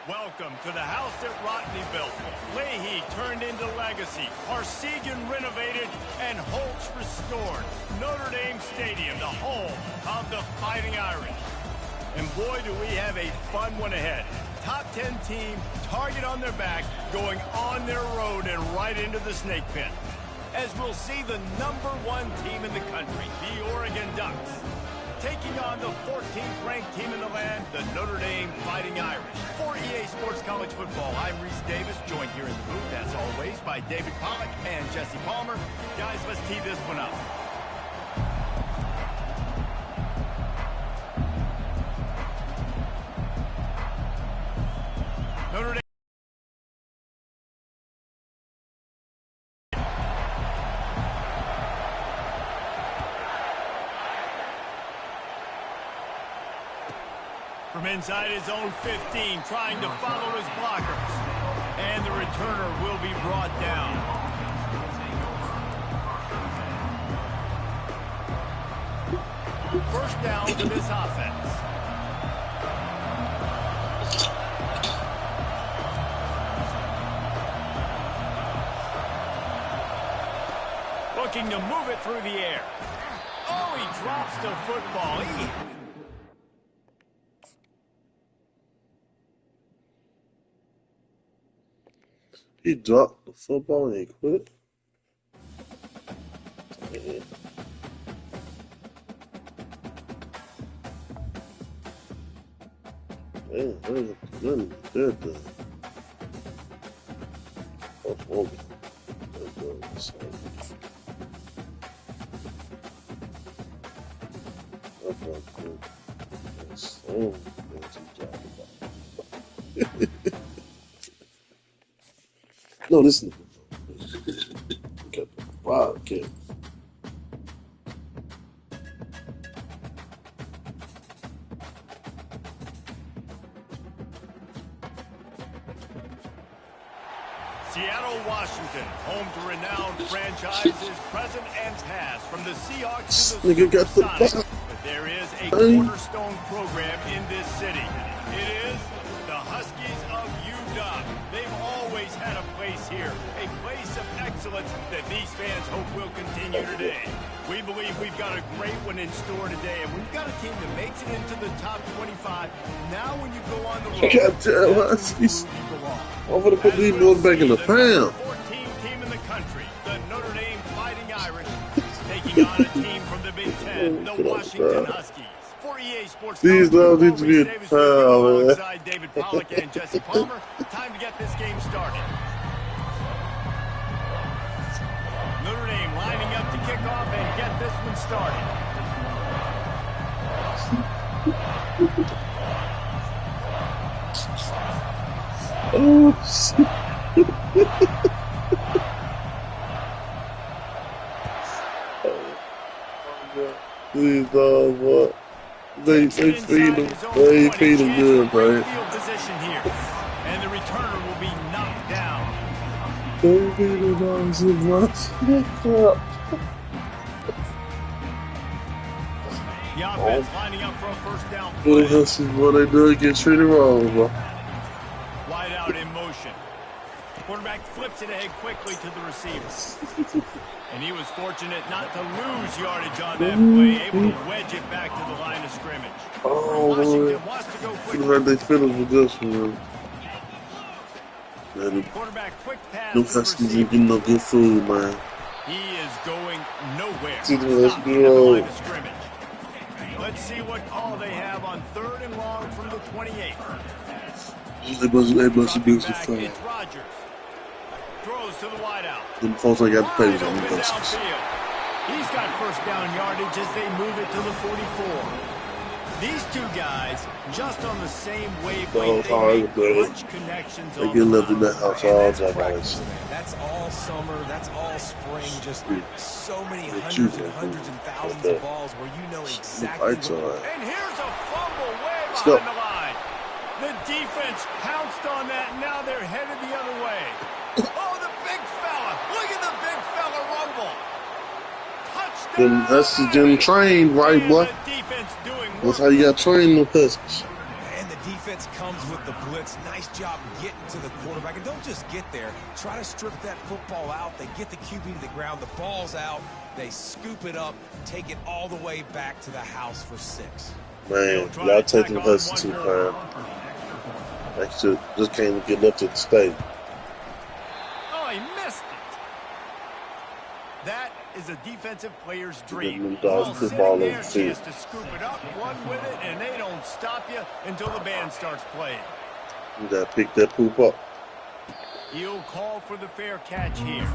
Welcome to the house that Rodney built. Leahy turned into legacy. Parsegian renovated and Holtz restored. Notre Dame Stadium, the home of the Fighting Irish. And boy, do we have a fun one ahead. Top 10 team, target on their back, going on their road and right into the snake pit. As we'll see the #1 team in the country, the Oregon Ducks, taking on the 14th ranked team in the land, the Notre Dame Fighting Irish. For EA Sports College Football, I'm Reese Davis, joined here in the booth, as always, by David Pollack and Jesse Palmer. Guys, let's tee this one up. Notre Dame. From inside his own 15, trying to follow his blockers. And the returner will be brought down. First down to this offense. Looking to move it through the air. Oh, he drops the football. He dropped the football and he quit. Man, nothing good though. No, listen. Wow, okay. Seattle, Washington, home to renowned franchises, present and past, from the Seahawks to the Supersonics. But there is a cornerstone program in this city. It is the Huskies of UW. They've always had a place here, a place of excellence that these fans hope will continue today. We believe we've got a great one in store today, and we've got a team that makes it into the top 25. Now when you go on the road, goddamn Huskies. I'm gonna put these boys back in the pound. 14th team in the country, the Notre Dame Fighting Irish, taking on a team from the Big Ten, the Washington Huskies. For EA Sports, these don't need to be a foul, man. Alongside David Pollack and Jesse Palmer, time to get this game started. Notre Dame lining up to kick off and get this one started. Oh, shit. These dogs, what? They feed them. They feed them good, right? And the returner will be knocked down. They feed them dogs so much. The offense lining up for a first down What play. the Huskies, what they do, get treated wrong, bro. Wide out in motion. Quarterback flips it ahead quickly to the receiver. And he was fortunate not to lose yardage on that play, able to wedge it back to the line of scrimmage. Oh, Washington wants to go quick. Looks like they finished with this one. Man, Quarterback quick pass. them Huskies ain't getting no good food, man. He is going nowhere. See the Stopped at the road. line of scrimmage. Let's see what call they have on 3rd and long from the 28. They must be some fun. It's Rodgers. Throws to the wideout. Them folks I got to play with Wide on the open Huskies. downfield. He's got first down yardage as they move it to the 44. These two guys just on the same wavelength. They make clutch connections. They get left in that house all the time. That's all summer. That's all spring. Just so many They're hundreds choosing and hundreds and thousands okay. of balls where you know exactly Lights what. on. And here's a fumble way Let's behind go. the line. The defense pounced on that, and now they're headed the other way. Oh, the big fella. Look at the big fella rumble. Touchdown. Them Huskies getting trained right, boy. And the defense doing That's work. how you got trained, them Huskies. And the defense comes with the blitz. Nice job getting to the quarterback. And don't just get there. Try to strip that football out. They get the QB to the ground. The ball's out. They scoop it up, take it all the way back to the house for 6. Man, y'all take them Huskies too far. Actually, just can't get up to the state. Oh, he missed it. That is a defensive player's dream. Them dogs put ball on the field. Chance to scoop it up, run with it, and they don't stop you until the band starts playing. You gotta pick that poop up. He'll call for the fair catch here.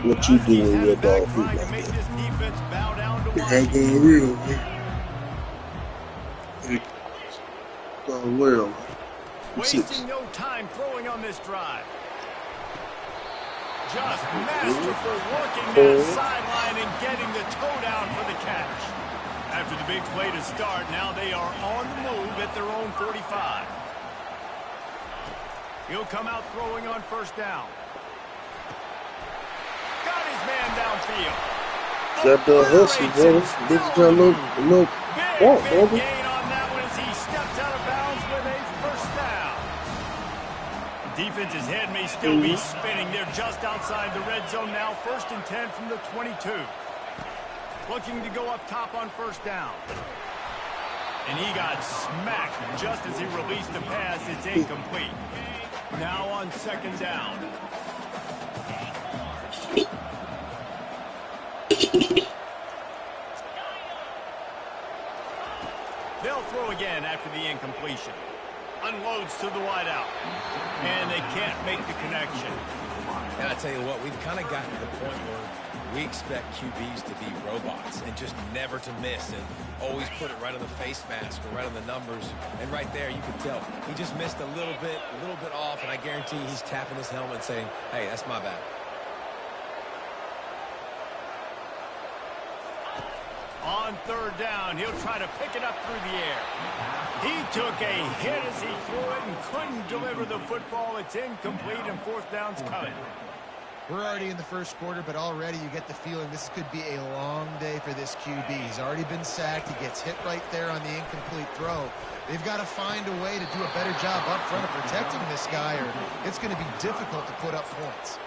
What you do when your dog poop like that? It ain't going real, man. It going well. Wasting no time throwing on this drive. Just masterful working that sideline and getting the toe down for the catch. After the big play to start, now they are on the move at their own 45. He'll come out throwing on first down. Got his man downfield. That Husky, brother. This is kind of no walk, Big brother. gain on that one as he steps out of bounds with a first down. Defense's head may still be spinning. They're just outside the red zone now. 1st and 10 from the 22. Looking to go up top on first down. And he got smacked just as he released the pass. It's incomplete. Now on 2nd down. They'll throw again after the incompletion. Unloads to the wideout. And they can't make the connection. And I tell you what, we've kind of gotten to the point where we expect QBs to be robots and just never to miss and always put it right on the face mask or right on the numbers. And right there, you can tell he just missed a little bit off, and I guarantee he's tapping his helmet saying, hey, that's my bad. On 3rd down, he'll try to pick it up through the air. He took a hit as he threw it and couldn't deliver the football. It's incomplete, and 4th down's coming. We're already in the first quarter, but already you get the feeling this could be a long day for this QB. He's already been sacked. He gets hit right there on the incomplete throw. They've got to find a way to do a better job up front of protecting this guy, or it's going to be difficult to put up points.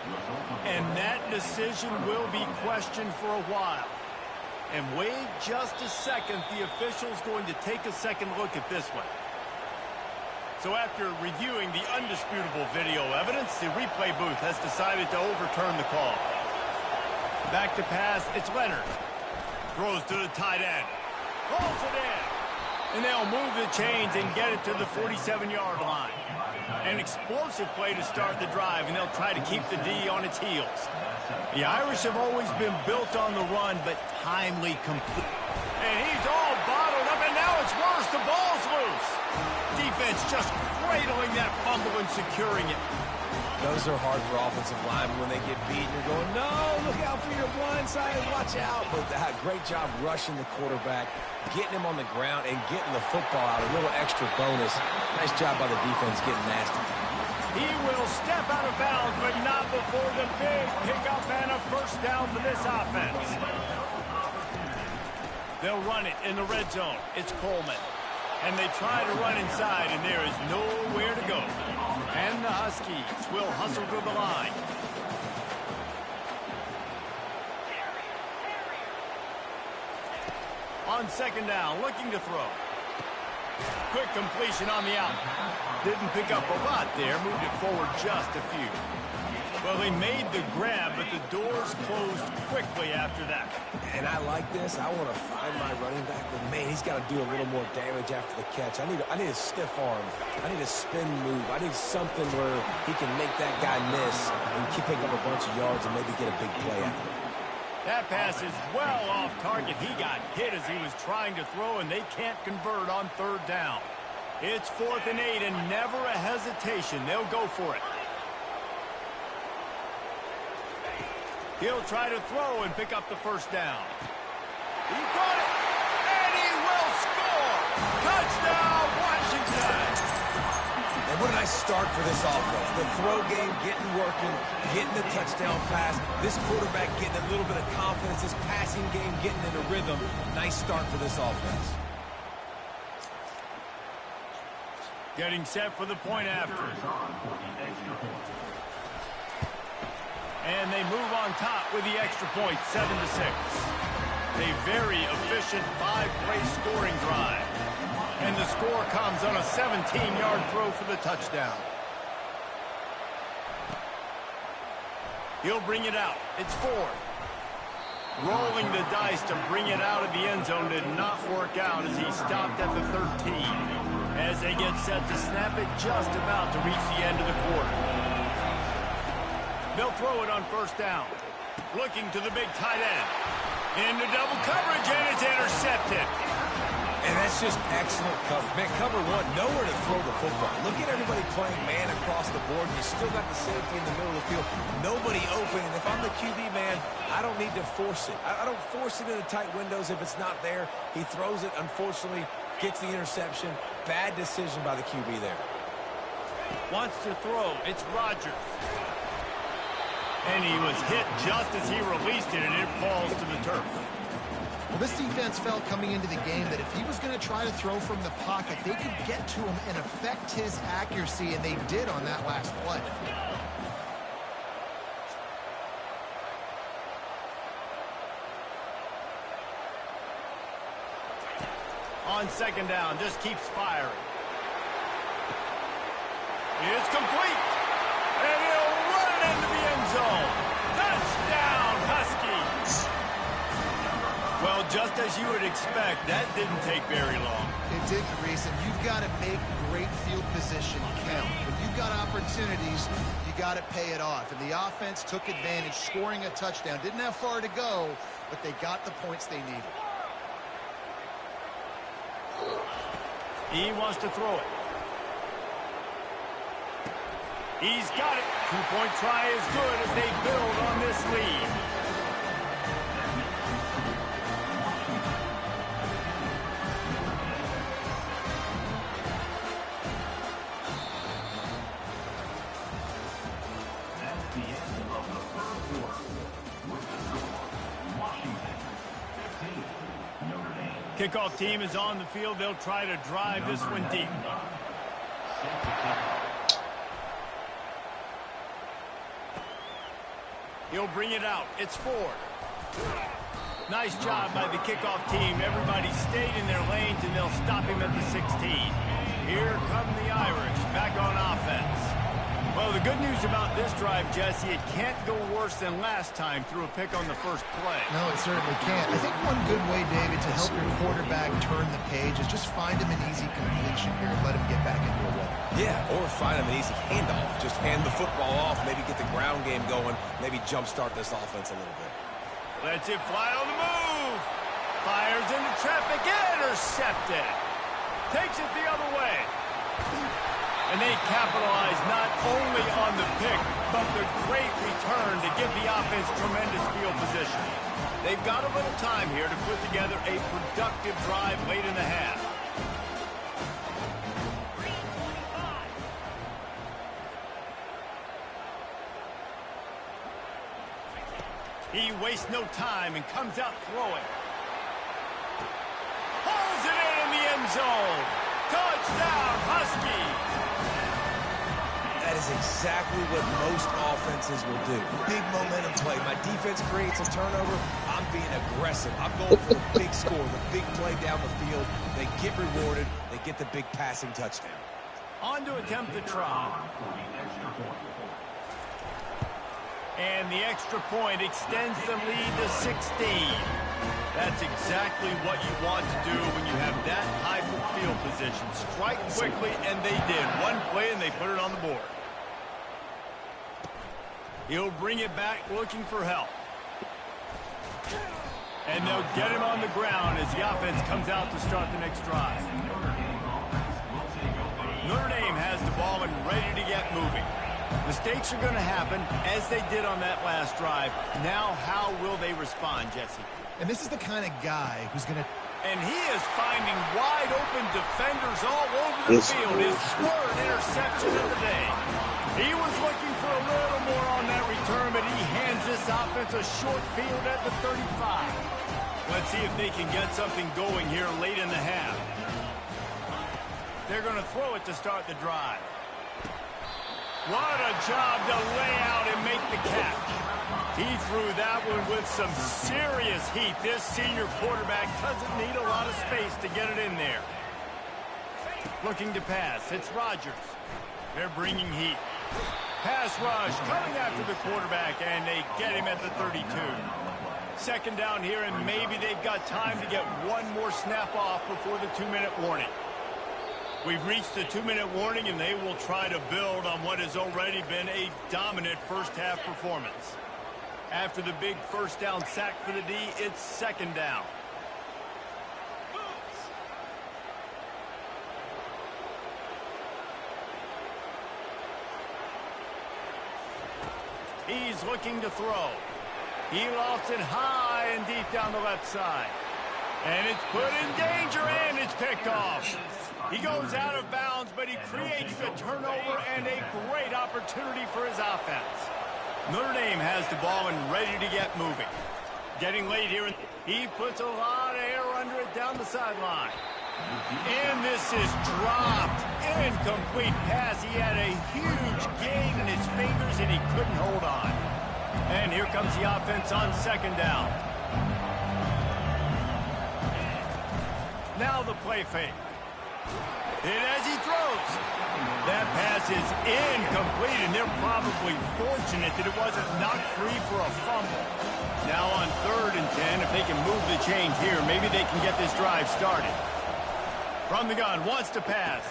And that decision will be questioned for a while. And wait just a second, the official's going to take a second look at this one. So after reviewing the undisputable video evidence, the replay booth has decided to overturn the call. Back to pass, it's Leonard. Throws to the tight end. Rolls it in. And they'll move the chains and get it to the 47-yard line. An explosive play to start the drive, and they'll try to keep the D on its heels. The Irish have always been built on the run, but timely complete. And he's all bottled up, and now it's worse. The ball's loose. Defense just cradling that fumble and securing it. Those are hard for offensive linemen when they get beat. You're going, no, look out for your blind side, watch out. But great job rushing the quarterback, getting him on the ground, and getting the football out. A little extra bonus. Nice job by the defense getting nasty. He will step out of bounds, but not before the big pickup and a first down for this offense. They'll run it in the red zone. It's Coleman. And they try to run inside, and there is nowhere to go. And the Huskies will hustle to the line. On 2nd down, looking to throw. Quick completion on the out. Didn't pick up a lot there, moved it forward just a few. Well, they made the grab, but the doors closed quickly after that. And I like this. I want to find my running back, but man, he's got to do a little more damage after the catch. I need a stiff arm. I need a spin move. I need something where he can make that guy miss and keep picking up a bunch of yards and maybe get a big play out of it. That pass is well off target. He got hit as he was trying to throw, and they can't convert on 3rd down. It's 4th and 8, and never a hesitation. They'll go for it. He'll try to throw and pick up the first down. He got it, and he will score. Touchdown, Washington. And And what a nice start for this offense. The throw game getting working, getting the touchdown pass. This quarterback getting a little bit of confidence. This passing game getting in a rhythm. Nice start for this offense. Getting set for the point after. And they move on top with the extra point, 7-6. A very efficient 5-play scoring drive. And the score comes on a 17-yard throw for the touchdown. He'll bring it out. It's 4th. Rolling the dice to bring it out of the end zone did not work out as he stopped at the 13. As they get set to snap it just about to reach the end of the quarter. They'll throw it on first down. Looking to the big tight end. Into double coverage, and it's intercepted. And that's just excellent coverage. Man, cover one, nowhere to throw the football. Look at everybody playing man across the board. You still got the safety in the middle of the field. Nobody open. And if I'm the QB, man, I don't need to force it. I don't force it into tight windows if it's not there. He throws it, unfortunately, gets the interception. Bad decision by the QB there. Wants to throw. It's Rodgers. And he was hit just as he released it, and it falls to the turf. Well, this defense felt coming into the game that if he was going to try to throw from the pocket, they could get to him and affect his accuracy, and they did on that last play. On second down, just keeps firing. It's complete. And he'll run it into the end zone. Touchdown, Huskies. Well, just as you would expect, that didn't take very long. It didn't, Reese, and you've got to make great field position count. When you've got opportunities, you got to pay it off. And the offense took advantage, scoring a touchdown. Didn't have far to go, but they got the points they needed. He wants to throw it. He's got it. Two-point try is good as they build on this lead. Kickoff team is on the field. They'll try to drive this one deep. He'll bring it out. It's 4. Nice job by the kickoff team. Everybody stayed in their lanes, and they'll stop him at the 16. Here come the Irish back on offense. Well, the good news about this drive, Jesse, it can't go worse than last time through a pick on the first play. No, it certainly can't. I think one good way, David, to help your quarterback turn the page is just find him an easy completion here and let him get back into a rhythm. Yeah, or find him an easy handoff. Just hand the football off, maybe get the ground game going, maybe jumpstart this offense a little bit. Lets it fly on the move. Fires into traffic, intercepted. Takes it the other way. And they capitalize not only on the pick, but the great return to give the offense tremendous field position. They've got a little time here to put together a productive drive late in the half. He wastes no time and comes out throwing. Pulls it in the end zone. Touchdown, Huskies. That is exactly what most offenses will do. Big momentum play. My defense creates a turnover. I'm being aggressive. I'm going for the big score, the big play down the field. They get rewarded. They get the big passing touchdown. On to attempt the try. And the extra point extends the lead to 16. That's exactly what you want to do when you have that type of field position. Strike quickly, and they did. One play, and they put it on the board. He'll bring it back looking for help. And they'll get him on the ground as the offense comes out to start the next drive. Notre Dame has the ball and ready to get moving. Mistakes are going to happen, as they did on that last drive. Now, how will they respond, Jesse? And this is the kind of guy who's going to And he is finding wide open defenders all over the field. His third interception of the day. He was looking for a little more on that return, but he hands this offense a short field at the 35. Let's see if they can get something going here late in the half. They're going to throw it to start the drive. What a job to lay out and make the catch. He threw that one with some serious heat. This senior quarterback doesn't need a lot of space to get it in there. Looking to pass. It's Rodgers. They're bringing heat. Pass rush coming after the quarterback, and they get him at the 32. Second down here, and maybe they've got time to get one more snap off before the 2-minute warning. We've reached the 2-minute warning, and they will try to build on what has already been a dominant first-half performance. After the big first down sack for the D, it's second down. He's looking to throw. He lost it high and deep down the left side. And it's put in danger, and it's picked off. He goes out of bounds, but he creates the turnover and a great opportunity for his offense. Notre Dame has the ball and ready to get moving. Getting late here. He puts a lot of air under it down the sideline. And this is dropped. Incomplete pass. He had a huge gain in his fingers, and he couldn't hold on. And here comes the offense on second down. Now the play fake. And as he throws, that pass is incomplete, and they're probably fortunate that it wasn't knocked free for a fumble. Now on 3rd and 10, if they can move the chains here, maybe they can get this drive started. From the gun, wants to pass.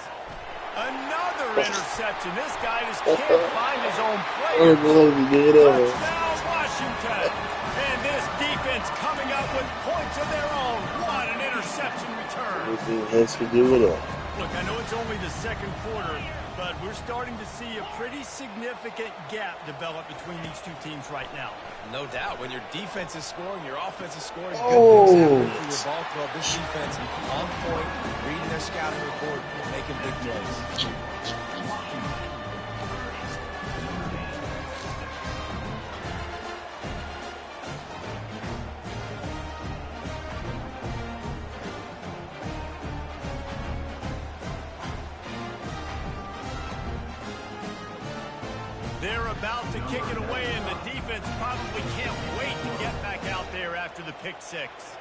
Another interception. This guy just can't find his own player. Touchdown, Washington. And this defense coming up with points of their own. What an interception return. Has to give it up. Look, I know it's only the second quarter, but we're starting to see a pretty significant gap develop between these two teams right now. No doubt. When your defense is scoring, your offense is scoring. Good things happen for your ball club. This defense on point, reading their scouting report, making big plays. They're about to kick it away, and the defense probably can't wait to get back out there after the pick six.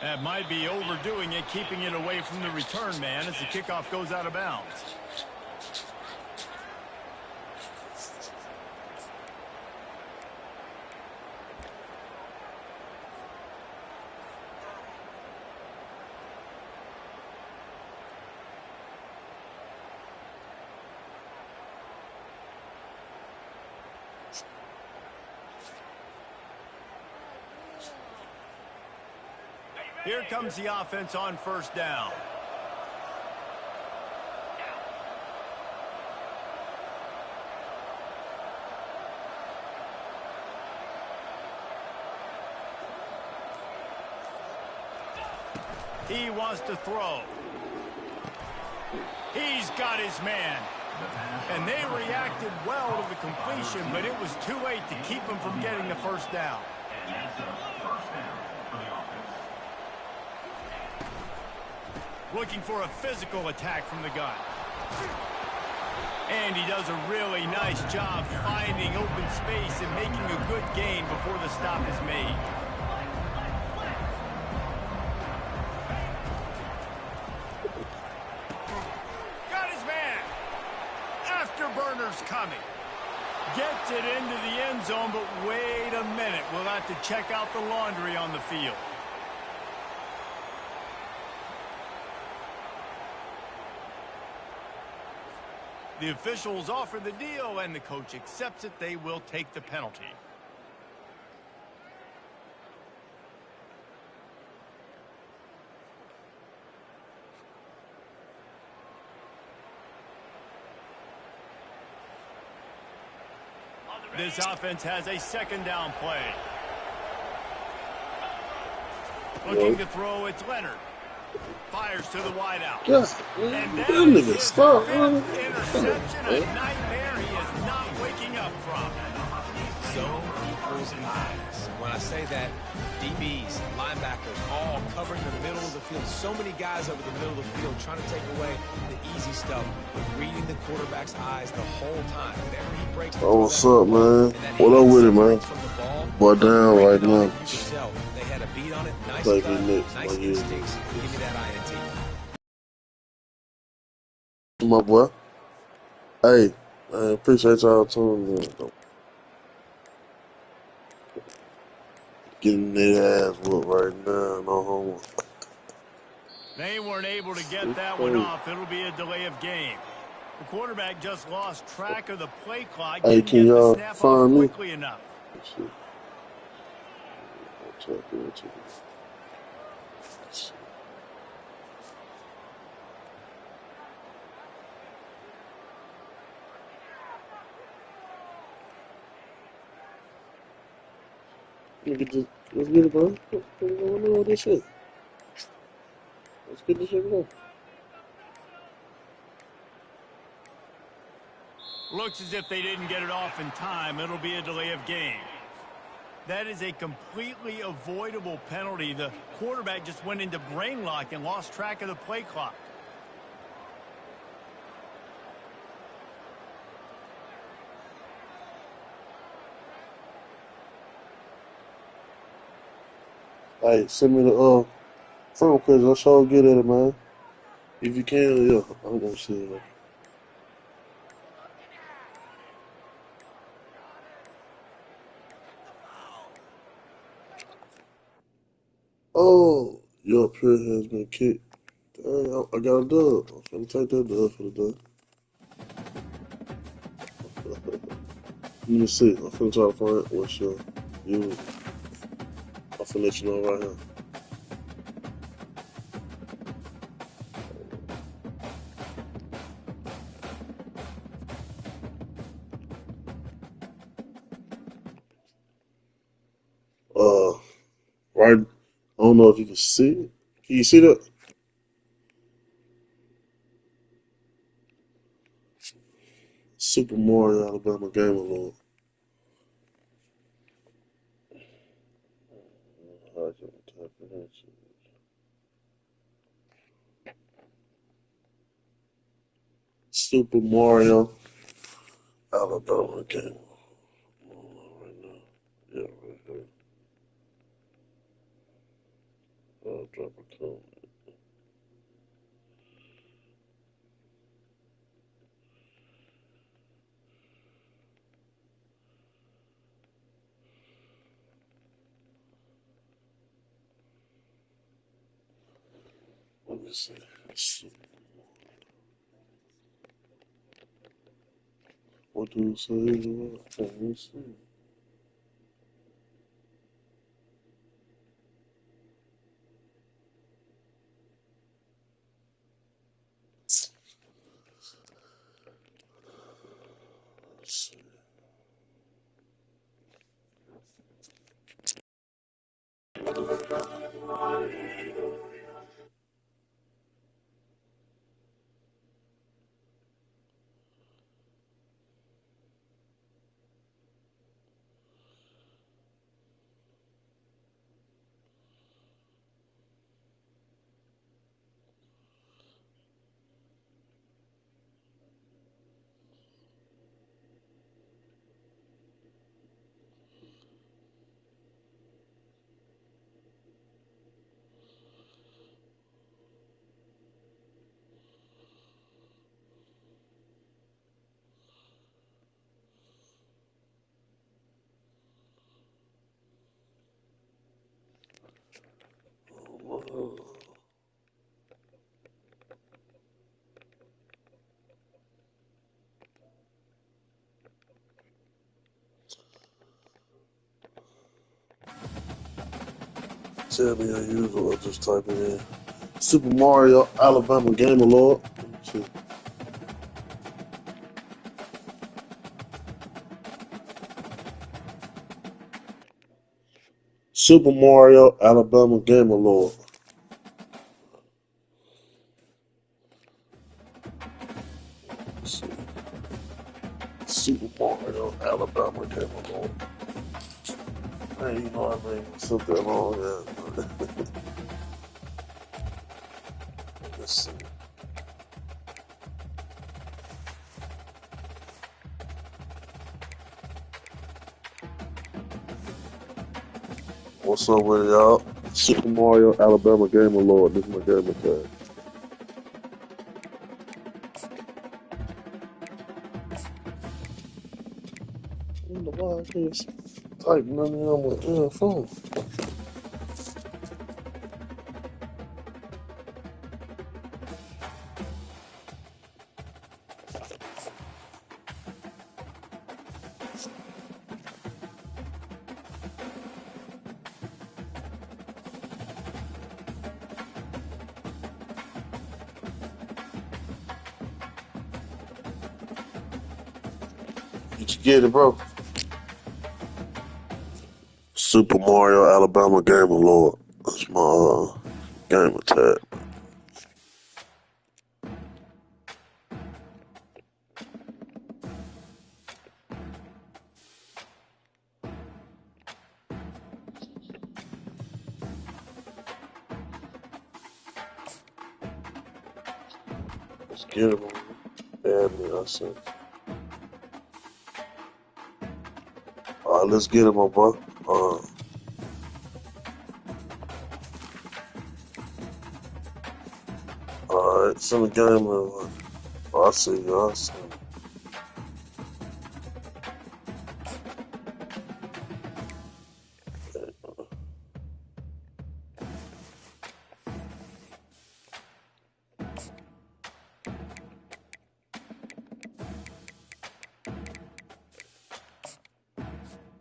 That might be overdoing it, keeping it away from the return man as the kickoff goes out of bounds. Here comes the offense on first down. He wants to throw. He's got his man. And they reacted well to the completion, but it was too late to keep him from getting the first down. Looking for a physical attack from the gun. And he does a really nice job finding open space and making a good gain before the stop is made. Got his man. Afterburner's coming. Gets it into the end zone, but wait a minute. We'll have to check out the laundry on the field. The officials offer the deal, and the coach accepts it. They will take the penalty. This offense has a second down play. Looking to throw, it's Leonard. Fires to the wideout. Yes, And that that is nigga his stop. fifth interception, a nightmare he is not waking up from. Zone equals eyes. When I say that, DBs, linebackers, all covering the middle of the field. So many guys over the middle of the field trying to take away the easy stuff, but reading the quarterback's eyes the whole time. Whenever he breaks the Oh, what's up, man? What up with it, man? Boy, down right now. You can tell they had a beat on it. Nice Like cut, next, nice my instincts. Give me that INT. My boy. Hey, I appreciate y'all tuning in. Getting their ass whooped right now. No homo. They weren't able to get that one off. It'll be a delay of game. The quarterback just lost track of the play clock. Hey, Didn't can get the y'all snap off find me? quickly enough. Let's see. I'll tap into this. Let's see. Let's get it, bro. What's going on with this shit? Let's get this shit going. Looks as if they didn't get it off in time. It'll be a delay of game. That is a completely avoidable penalty. The quarterback just went into brain lock and lost track of the play clock. Hey, send me the phone because I'll sure get at it, man. If you can, yeah, I'm gonna see it. Oh, your prayer has been kicked. Dang, I got a dub. I'm finna take that dub for the dub. Let me see. I'm finna try to find what's your you. I'm finna let you know right here. Right. I don't know if you can see it. Can you see that? Super Mario Alabama game alone. Super Mario Alabama game. Right now. Yeah, right here. I'll drop a comment. Let me see. What do you say? Let me see. Let's see. tell me unusual. I'll just type it in. Super Mario Alabama Game Award. Let me see. Super Mario Alabama Game Award. Let's see. Super Mario Alabama Game Award. Hey, you know I mean, something wrong there. Let's see. What's up with y'all? Super Mario Alabama Game Award. This is my gamer tag. I don't know why I can't type nothing on my phone. Did you get it, bro? Super Mario Alabama Game Award. That's my gamer tag. Let's get it, man. Add me, I said. Alright, let's get it, my boy. Alright, send the game over. Oh, I see you, I see.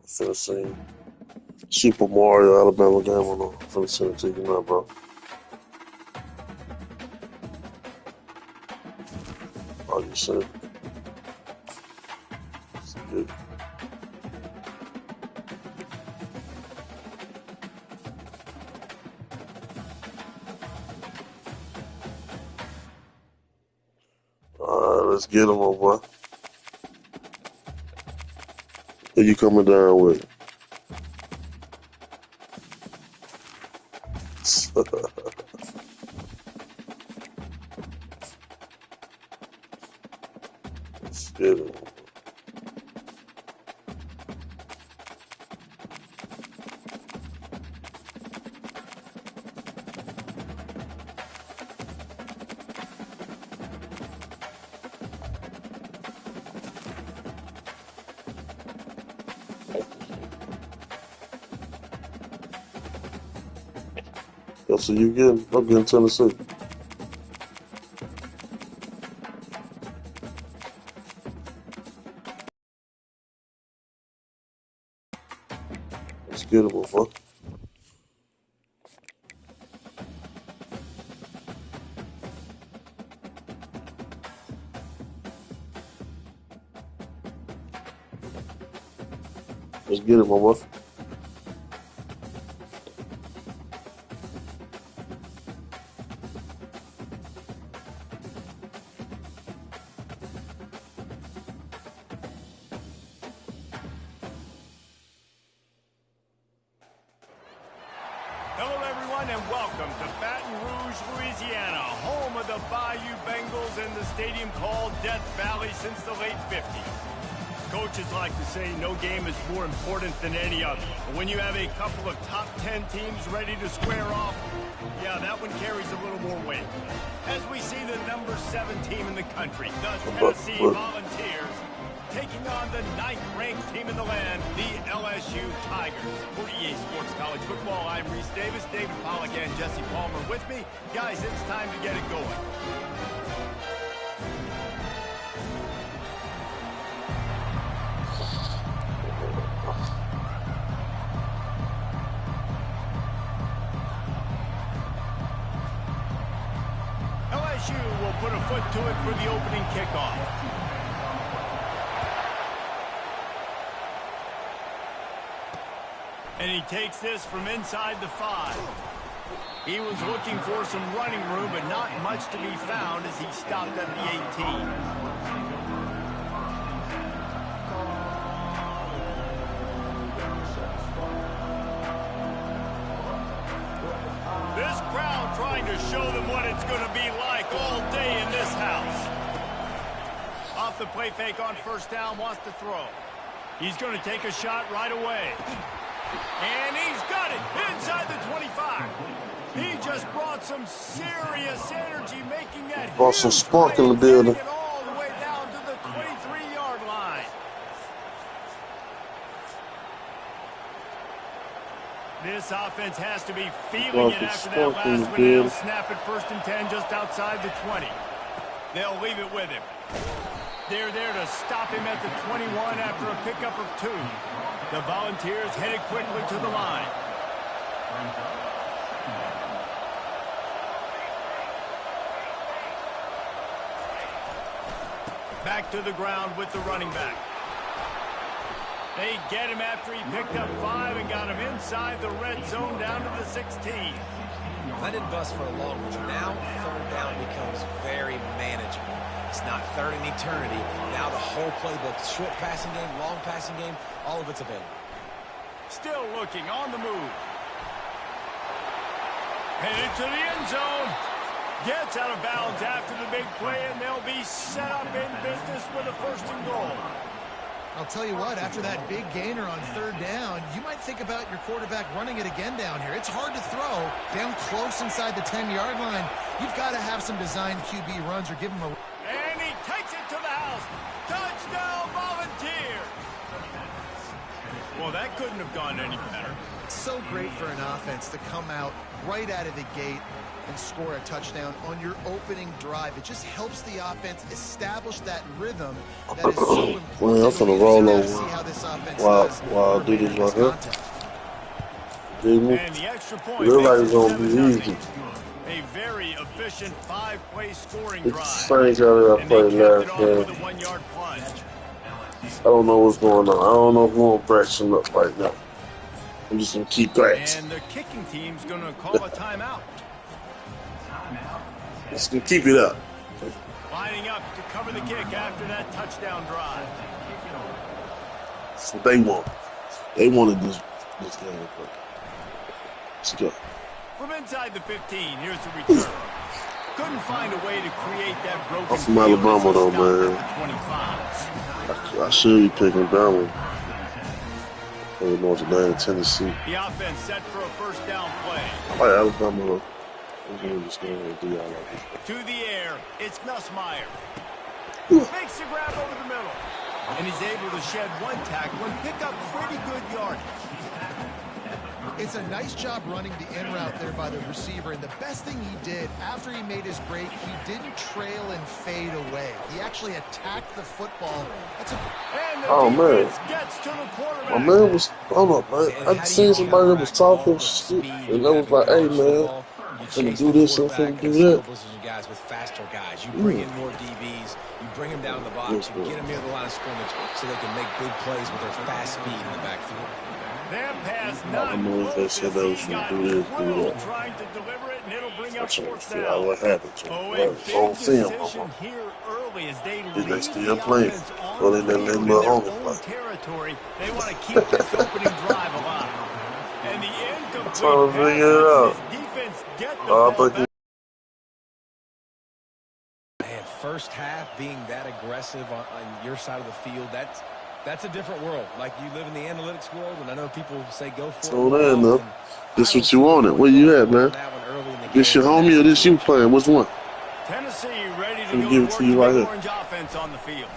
Finna see Super Mario Alabama Game on. Finna send it to you now, bro. Oh, you see? It's good. Alright, let's get him, my boy. Who you coming down with? Let's get him. Yo, so you getting? I'm getting Tennessee. Let's get him, my boy. Let's get it, my boy. Hello, everyone, and welcome to Baton Rouge, Louisiana, home of the Bayou Bengals and the stadium called Death Valley since the late 50s. Coaches like to say no game is more important than any other. But when you have a couple of top 10 teams ready to square off, yeah, that one carries a little more weight. As we see the number 7 team in the country, the Tennessee Volunteers, taking on the 9th-ranked team in the land, the LSU Tigers. For EA Sports College Football, I'm Reese Davis, David Pollack, and Jesse Palmer with me. Guys, it's time to get it going. foot to it for the opening kickoff. And he takes this from inside the 5. He was looking for some running room, but not much to be found as he stopped at the 18. This crowd trying to show them what it's going to be like all day in this house. Off the play fake on first down, wants to throw. He's going to take a shot right away. And he's got it inside the 25. He just brought some serious energy, making that brought some spark in the building. All the way down to the 23-yard line. This offense has to be feeling it after that last one. They'll snap it 1st and 10 just outside the 20. They'll leave it with him. They're there to stop him at the 21 after a pickup of 2. The Volunteers headed quickly to the line. Back to the ground with the running back. They get him after he picked up 5 and got him inside the red zone down to the 16. That didn't bust for a long one. Now 3rd down becomes very manageable. It's not 3rd in eternity. Now the whole playbook, short passing game, long passing game, all of it's available. Still looking on the move. Headed to the end zone. Gets out of bounds after the big play, and they'll be set up in business with a 1st and goal. I'll tell you what, after that big gainer on 3rd down, you might think about your quarterback running it again down here. It's hard to throw down close inside the 10-yard line. You've got to have some designed QB runs or give him a... And he takes it to the house. Touchdown, Volunteer. Well, that couldn't have gone any better. It's so great for an offense to come out right out of the gate and score a touchdown on your opening drive. It just helps the offense establish that rhythm that is so important. Well, I'm finna roll over. See how this offense While I do this right here. And the extra point Look like it's gonna be easy. A very efficient 5-play scoring It's drive. the same guy that I played last game. I don't know what's going on. I don't know if we're gonna brace him up right now. I'm just gonna keep practicing. And the kicking team's gonna call a timeout. Just gonna keep it up. Lining up to cover the kick after that touchdown drive. That's what they want. They wanted this game. Let's go. From inside the 15, here's the return. Couldn't find a way to create that broken. I'm from Alabama though, man. I should be picking Bama. Or Notre Dame, Tennessee. The offense set for a 1st down play. I like Alabama though. I'm just going to do all like this. To the air, it's Nussmeier. Makes the grab over the middle. And he's able to shed 1 tackle and pick up pretty good yardage. It's a nice job running the in route there by the receiver, and the best thing he did after he made his break, he didn't trail and fade away. He actually attacked the football. That's oh man, gets to the quarterback. my man was, hold up, man. I seen somebody that was talking shit, and I was like, hey man, I'm gonna do this, I'm gonna do that. Guys with faster guys, you bring in more DBs, you bring them down in the box, you get them near the line of scrimmage so they can make big plays with their fast speed in the backfield. Their pass I don't know if they said they was gonna do this, do that. Trying to deliver it, and it'll bring up I'm trying to fourth figure down. out what happened to Oh, him. a big On film, decision here early as they Is they lead still the playing? offense on Or they the let field in Lil their Hogan own play? territory. They want to keep this opening drive alive. And the incomplete trying to pass figure it out. lets his defense get the I ball think back. Man, first half being that aggressive on your side of the field, that's a different world. Like, you live in the analytics world, and I know people say go for So it. there, no. This what you wanted. Where you at, man? This your homie or this you playing? Which one? Tennessee ready to Let me go give it to you right the here. orange offense on the field.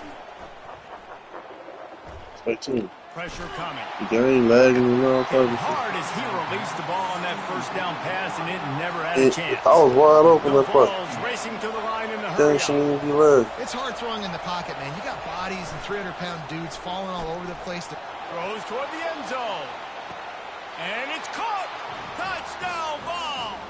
Stay tuned. Pressure coming. The game lagging and all type of shit. Hard as he released the ball on that first down pass, and it never had a chance. I was wide open that play. Balls racing to the line in the Damn, hurry shouldn't up. even be lagging. It's hard throwing in the pocket, man. You got bodies and 300-pound dudes falling all over the place. Throws toward the end zone. And it's caught. Touchdown ball.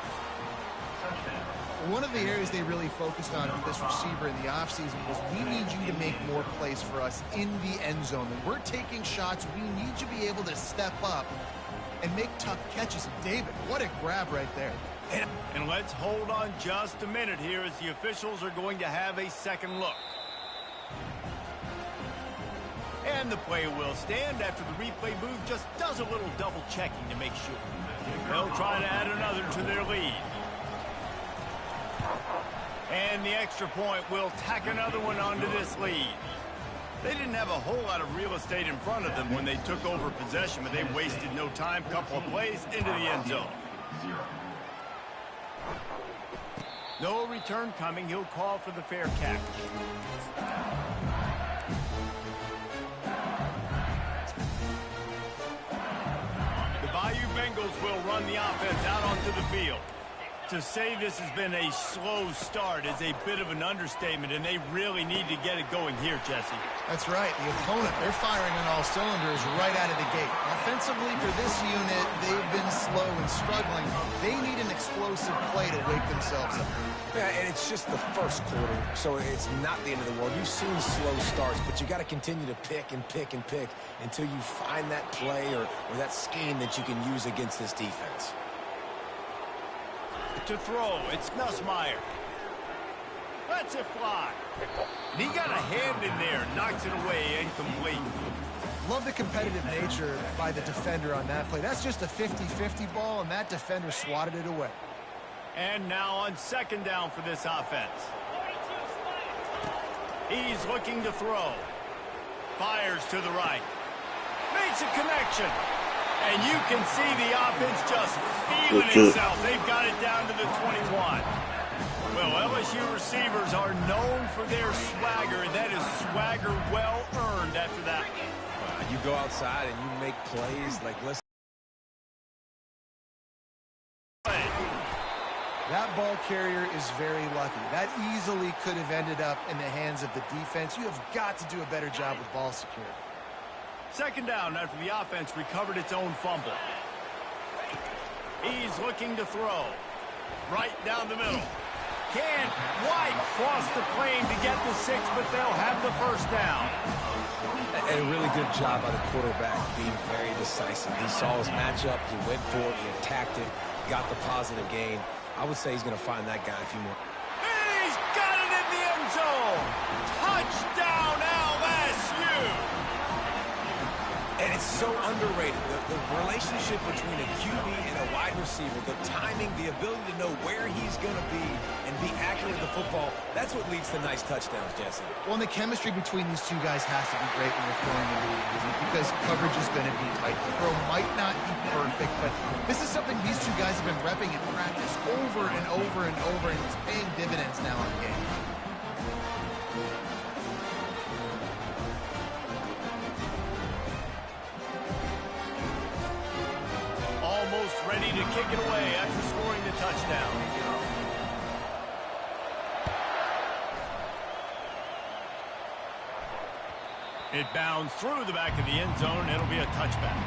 One of the areas they really focused on with this receiver in the offseason was we need you to make more plays for us in the end zone. When we're taking shots, we need you to be able to step up and make tough catches. And David, what a grab right there. And let's hold on just a minute here as the officials are going to have a second look. And the play will stand after the replay booth just does a little double checking to make sure. They'll try to add another to their lead. And the extra point will tack another one onto this lead. They didn't have a whole lot of real estate in front of them when they took over possession, but they wasted no time. Couple of plays into the end zone. No return coming. He'll call for the fair catch. The Bayou Bengals will run the offense out onto the field. To say this has been a slow start is a bit of an understatement, and they really need to get it going here, Jesse. That's right. The opponent, they're firing on all cylinders right out of the gate. Offensively, for this unit, they've been slow and struggling. They need an explosive play to wake themselves up. Yeah, and it's just the first quarter, so it's not the end of the world. You've seen slow starts, but you got to continue to pick and pick and pick until you find that play or that scheme that you can use against this defense. To throw, it's Nussmeier. Lets it fly. And he got a hand in there, knocks it away, incomplete. Love the competitive nature by the defender on that play. That's just a 50-50 ball, and that defender swatted it away. And now on second down for this offense. He's looking to throw. Fires to the right. Makes a connection. And you can see the offense just feeling itself. They've got it down to the 21. Well, LSU receivers are known for their swagger, and that is swagger well earned after that. You go outside and you make plays like listen. That ball carrier is very lucky. That easily could have ended up in the hands of the defense. You have got to do a better job with ball security. Second down after the offense recovered its own fumble. He's looking to throw. Right down the middle. Can't quite cross the plane to get the 6, but they'll have the first down. And a really good job by the quarterback being very decisive. He saw his matchup, he went for it, he attacked it, got the positive gain. I would say he's going to find that guy a few more. He's got it in the end zone. Touchdown LSU. And it's so underrated. The relationship between a QB and a wide receiver, the timing, the ability to know where he's going to be and be accurate with the football, that's what leads to nice touchdowns, Jesse. Well, and the chemistry between these two guys has to be great when you're throwing into the end, because coverage is going to be tight. The throw might not be perfect, but this is something these two guys have been repping in practice over and over and over, and it's paying dividends now in the game. Almost ready to kick it away after scoring the touchdown. It bounds through the back of the end zone. It'll be a touchback.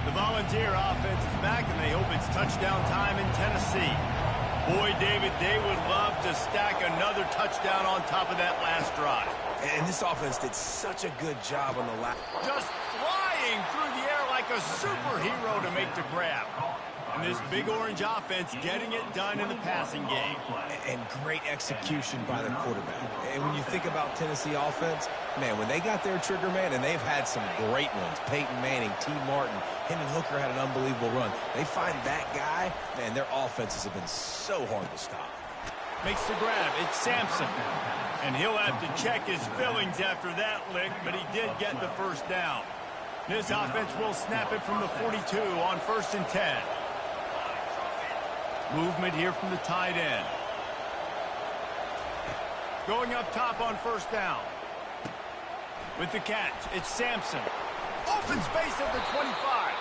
The Volunteer offense is back, and they hope it's touchdown time in Tennessee. Boy, David, they would love to stack another touchdown on top of that last drive. And this offense did such a good job on the last. Just flying through the air like a superhero to make the grab. And this big orange offense getting it done in the passing game. And great execution by the quarterback. And when you think about Tennessee offense, man, when they got their trigger man, and they've had some great ones, Peyton Manning, T. Martin, Hendon Hooker had an unbelievable run. They find that guy, man, their offenses have been so hard to stop. Makes the grab. It's Sampson. And he'll have to check his fillings after that lick, but he did get the first down. This offense will snap it from the 42 on 1st and 10. Movement here from the tight end. Going up top on 1st down. With the catch, it's Sampson. Open space at the 25.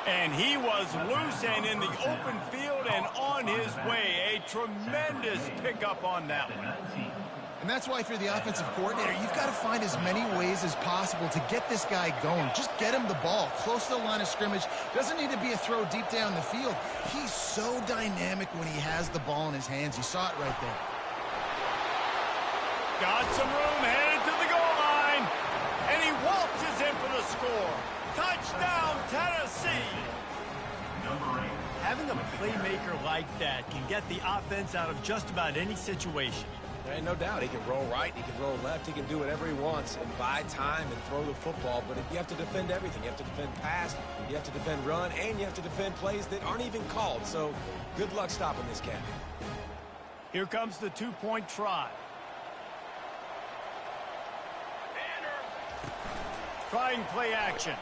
And he was loose and in the open field and on his way. A tremendous pickup on that one. And that's why if you're the offensive coordinator, you've got to find as many ways as possible to get this guy going. Just get him the ball close to the line of scrimmage. Doesn't need to be a throw deep down the field. He's so dynamic when he has the ball in his hands. You saw it right there. Got some room, headed to the goal line. And he waltzes in for the score. Touchdown, Tennessee. Having a playmaker like that can get the offense out of just about any situation. There ain't no doubt. He can roll right, he can roll left, he can do whatever he wants and buy time and throw the football. But you have to defend everything. You have to defend pass, you have to defend run, and you have to defend plays that aren't even called. So good luck stopping this cat. Here comes the two-point try. Trying play action.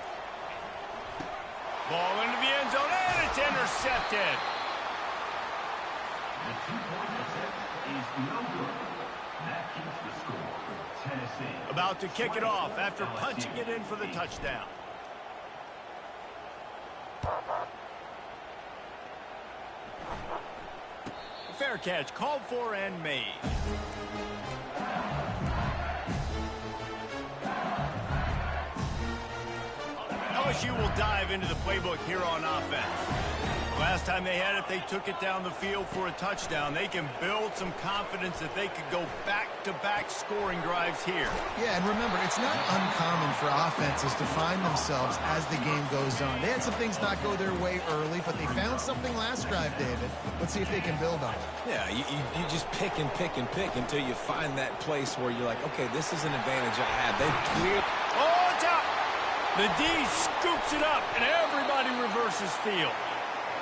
Ball into the end zone, and it's intercepted. The two-point attempt is no good. That keeps the score. Tennessee. About to kick it off after punching it in for the touchdown. Fair catch called for and made. LSU will dive into the playbook here on offense. Last time they had it, they took it down the field for a touchdown. They can build some confidence that they could go back-to-back scoring drives here. Yeah, and remember, it's not uncommon for offenses to find themselves as the game goes on. They had some things not go their way early, but they found something last drive, David. Let's see if they can build on it. Yeah, you just pick and pick and pick until you find that place where you're like, okay, this is an advantage I had. They cleared. Oh, it's out! The D scoops it up, and everybody reverses field.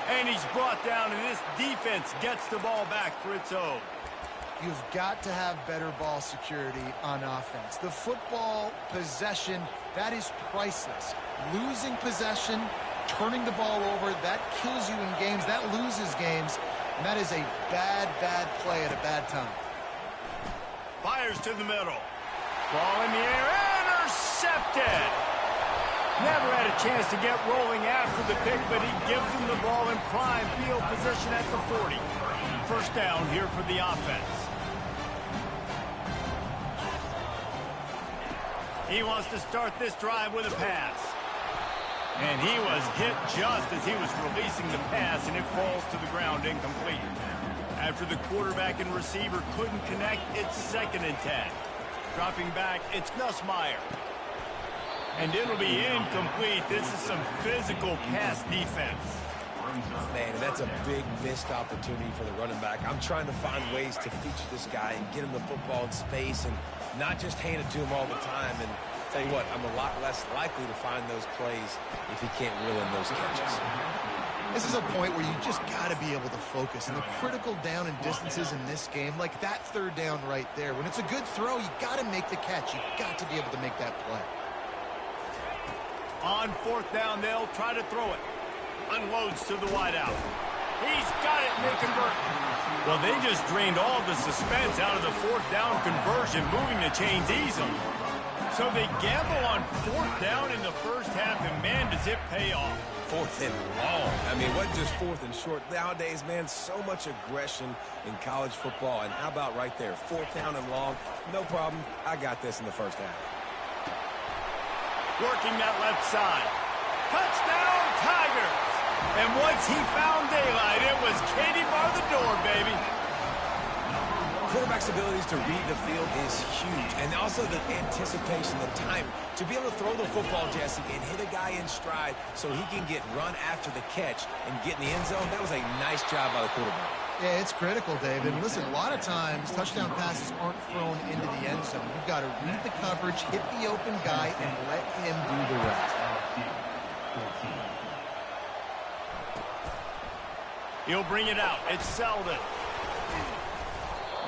And he's brought down, and this defense gets the ball back for its own. You've got to have better ball security on offense. The football possession, that is priceless. Losing possession, turning the ball over, that kills you in games. That loses games, and that is a bad, bad play at a bad time. Fires to the middle. Ball in the air, intercepted. Never had a chance to get rolling after the pick, but he gives them the ball in prime field position at the 40. First down here for the offense. He wants to start this drive with a pass. And he was hit just as he was releasing the pass, and it falls to the ground incomplete. After the quarterback and receiver couldn't connect, it's 2nd and 10. Dropping back, it's Nussmeier. And it'll be incomplete. This is some physical pass defense. Man, that's a big missed opportunity for the running back. I'm trying to find ways to feature this guy and get him the football in space and not just hand it to him all the time. And tell you what, I'm a lot less likely to find those plays if he can't reel in those catches. This is a point where you just got to be able to focus. And the critical down and distances in this game, like that 3rd down right there, when it's a good throw, you got to make the catch. You've got to be able to make that play. On 4th down, they'll try to throw it. Unloads to the wideout. He's got it, and they convert. Well, they just drained all the suspense out of the 4th down conversion, moving the chains easily. So they gamble on 4th down in the first half, and man, does it pay off. 4th and long. I mean, what just 4th and short? Nowadays, man, so much aggression in college football. And how about right there, 4th down and long? No problem. I got this in the first half. Working that left side. Touchdown, Tigers! And once he found daylight, it was Katie bar the door, baby. Quarterback's abilities to read the field is huge. And also the anticipation, the time to be able to throw the football, Jesse, and hit a guy in stride so he can get run after the catch and get in the end zone. That was a nice job by the quarterback. Yeah, it's critical, David. And listen, a lot of times touchdown passes aren't thrown into the end zone. You've got to read the coverage, hit the open guy, and let him do the rest. He'll bring it out. It's Selden.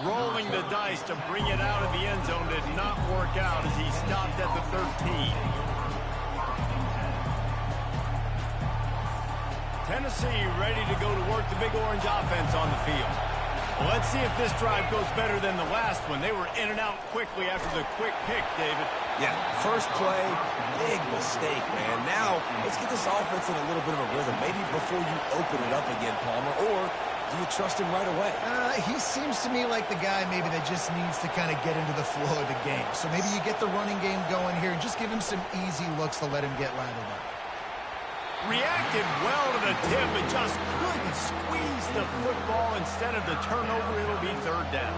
Rolling the dice to bring it out of the end zone did not work out as he stopped at the 13. Tennessee ready to go to work the Big Orange offense on the field. Well, let's see if this drive goes better than the last one. They were in and out quickly after the quick pick, David. Yeah, first play, big mistake, man. Now, let's get this offense in a little bit of a rhythm. Maybe before you open it up again, Palmer, or do you trust him right away? He seems to me like the guy maybe that just needs to kind of get into the flow of the game. So maybe you get the running game going here and just give him some easy looks to let him get lathered up. Reacted well to the tip, but just couldn't squeeze the football. Instead of the turnover, it'll be third down.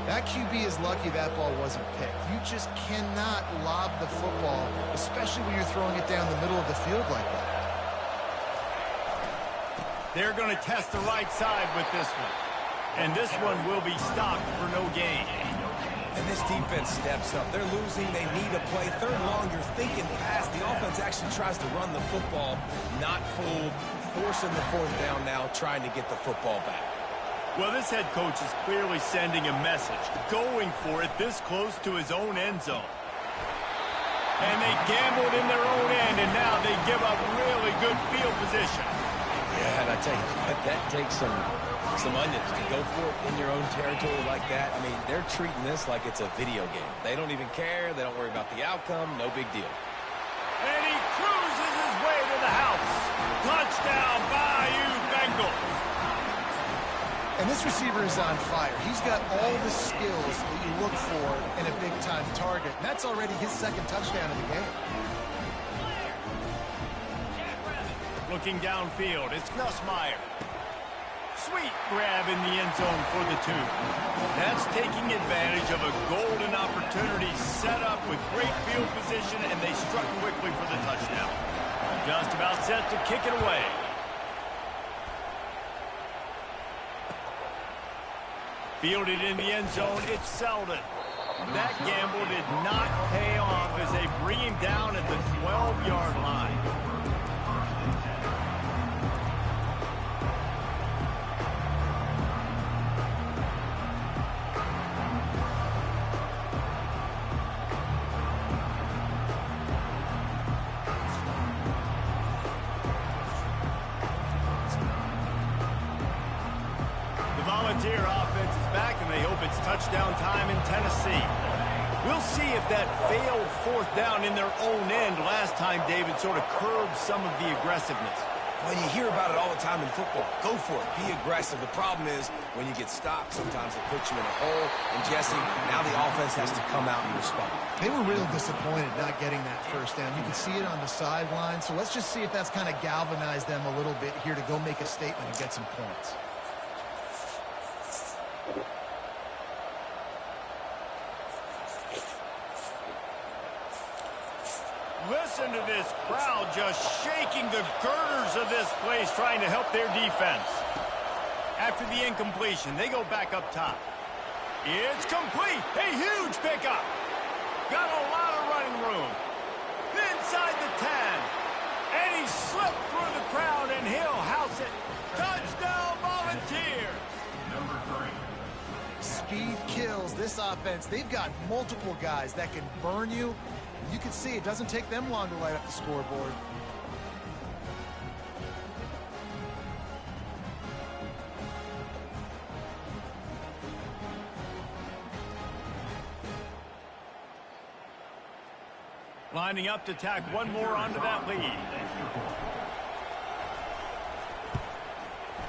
That QB is lucky that ball wasn't picked. You just cannot lob the football, especially when you're throwing it down the middle of the field like that. They're going to test the right side with this one. And this one will be stopped for no gain. And this defense steps up. They're losing. They need a play. Third long, you're thinking pass. The offense actually tries to run the football. Not fooled. Forcing the fourth down now, trying to get the football back. Well, this head coach is clearly sending a message, going for it this close to his own end zone. And they gambled in their own end, and now they give up really good field position. Yeah, and I tell you, that takes some onions to go for it in your own territory like that. I mean, they're treating this like it's a video game. They don't even care. They don't worry about the outcome. No big deal. And he cruises his way to the house. Touchdown, Bayou Bengals. And this receiver is on fire. He's got all the skills that you look for in a big-time target. And that's already his second touchdown of the game. Looking downfield, it's Nussmeier. Sweet grab in the end zone for the two. That's taking advantage of a golden opportunity set up with great field position, and they struck quickly for the touchdown. Just about set to kick it away. Fielded in the end zone, it's Selden. That gamble did not pay off as they bring him down at the 12-yard line. Volunteer offense is back, and they hope it's touchdown time in Tennessee. We'll see if that failed fourth down in their own end last time, David, sort of curbed some of the aggressiveness. Well, you hear about it all the time in football. Go for it. Be aggressive. The problem is when you get stopped, sometimes it puts you in a hole. And, Jesse, now the offense has to come out and respond. They were real disappointed not getting that first down. You can see it on the sideline. So let's just see if that's kind of galvanized them a little bit here to go make a statement and get some points. Listen to this crowd just shaking the girders of this place, trying to help their defense. After the incompletion, they go back up top. It's complete. A huge pickup. Got a lot of running room. Inside the 10. And he slipped through the crowd, and he'll house it. Touchdown, Volunteers. Number 3. Speed kills this offense. They've got multiple guys that can burn you. You can see it doesn't take them long to light up the scoreboard. Lining up to tack one more onto that lead.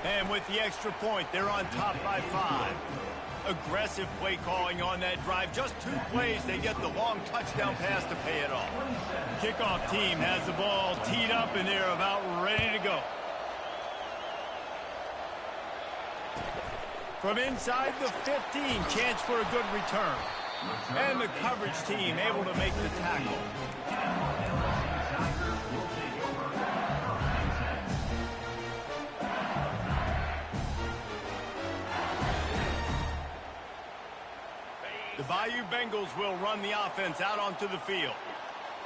And with the extra point, they're on top by 5. Aggressive play calling on that drive. Just 2 plays, they get the long touchdown pass to pay it off. Kickoff team has the ball teed up, and they're about ready to go. From inside the 15, chance for a good return. And the coverage team able to make the tackle. The Bayou Bengals will run the offense out onto the field.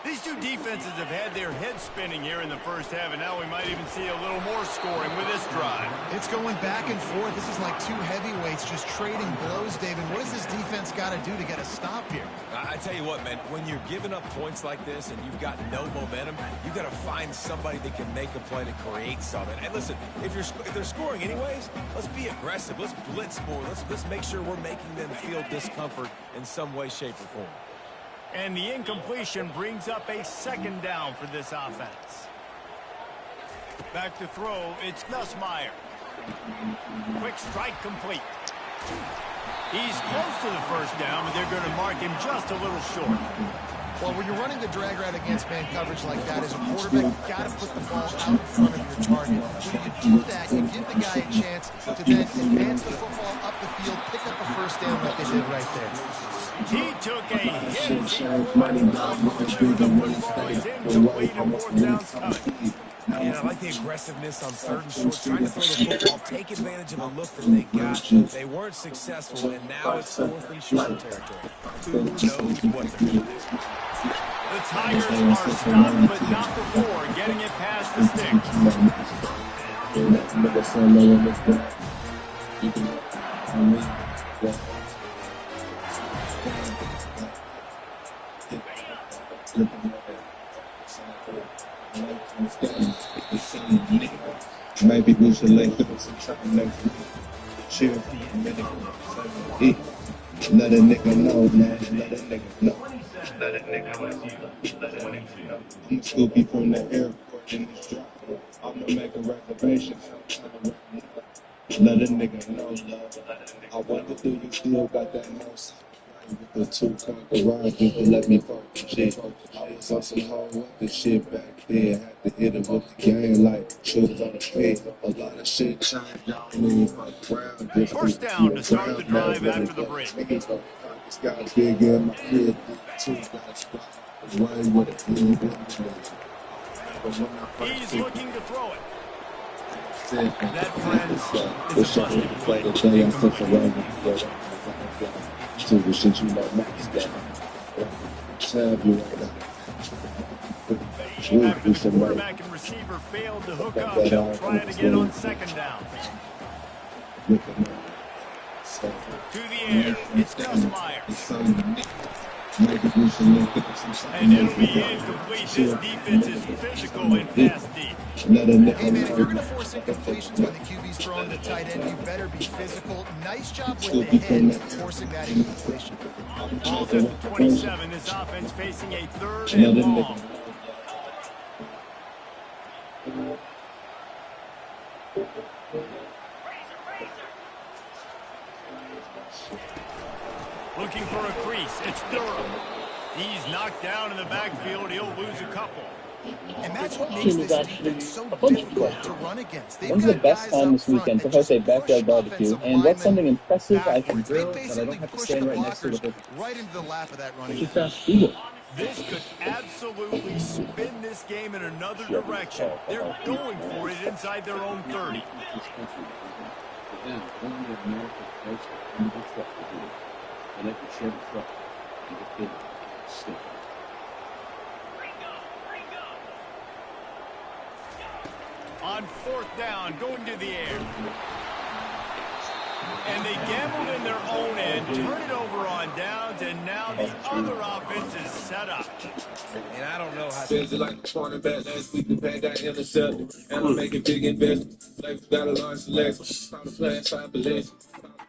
These two defenses have had their heads spinning here in the first half, and now we might even see a little more scoring with this drive. It's going back and forth. This is like two heavyweights just trading blows, David. What does this defense got to do to get a stop here? I tell you what, man, when you're giving up points like this and you've got no momentum, you got to find somebody that can make a play to create something. And listen, if they're scoring anyways, let's be aggressive. Let's blitz more. Let's make sure we're making them feel discomfort in some way, shape, or form. And the incompletion brings up a second down for this offense. Back to throw, it's Nussmeier. Quick strike complete. He's close to the first down, but they're going to mark him just a little short. Well, when you're running the drag route against man coverage like that, as a quarterback, you've got to put the ball out in front of your target. When you do that, you give the guy a chance to then advance the football up the field, pick up a first down like they did right there. He took a hit. The football is incomplete and fourth down's coming. And I like the aggressiveness on third and short, trying to throw the football, take advantage of a look that they got. They weren't successful, and now it's fourth and short territory. Who knows what they're going to do? The Tigers are stopped, but not before getting it past the sticks. Maybe we should let him chill. Let a nigga know, man. Let a nigga know. Let a nigga know. I'm Scoopy from the airport in this drop. I'm gonna make a reservation. Let a nigga know, love. I wonder do you still got that house? With the two-car garage, you can let me fuck shit. I was on some whole other shit back there. Had to hit it with the game like shoes on the street. A lot of shit changed. I don't even fuck around. First down to start the drive after the break. This guy's big in my kid. Two guys way with a He's looking to throw it. That, friends, is a busted play. Incomplete. To the shit you know, Max got. Have you right now? After the quarterback and receiver failed to hook up, they'll try it again on second down. To the air, it's Nussmeier. And it'll be incomplete. This defense is physical and pass deep. Hey, man, if you're going to force incompletions when the QB's throwing the tight end, you better be physical. Nice job with the head forcing that incompletion. Ball's at the 27. This offense facing a third and long. Looking for a crease. It's Durham. He's knocked down in the backfield. He'll lose a couple. And that's what makes this defense so difficult to run against. When's the best time this weekend to host a backyard barbecue? And what's something impressive I can grill that I don't have to stand right next to the right into the lap of that running Just ask Google. This could absolutely spin this game in another direction. They're going for it inside their own 30. On fourth down, going to the air. And they gambled in their own end, turn it over on downs, and now the other offense is set up. And I don't know how Says it like the cornerback last week, the paid that intercepted. And I'm making big investments. Like got a large selection. Pound play inside Valencia.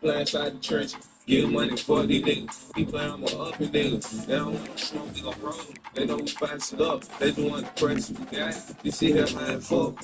Play inside the trench. Get money for these niggas. He play on my up and niggas. They don't want to smoke, they gon' roll. They know who spice it up. They doing the press. Yeah, you see that man fuck.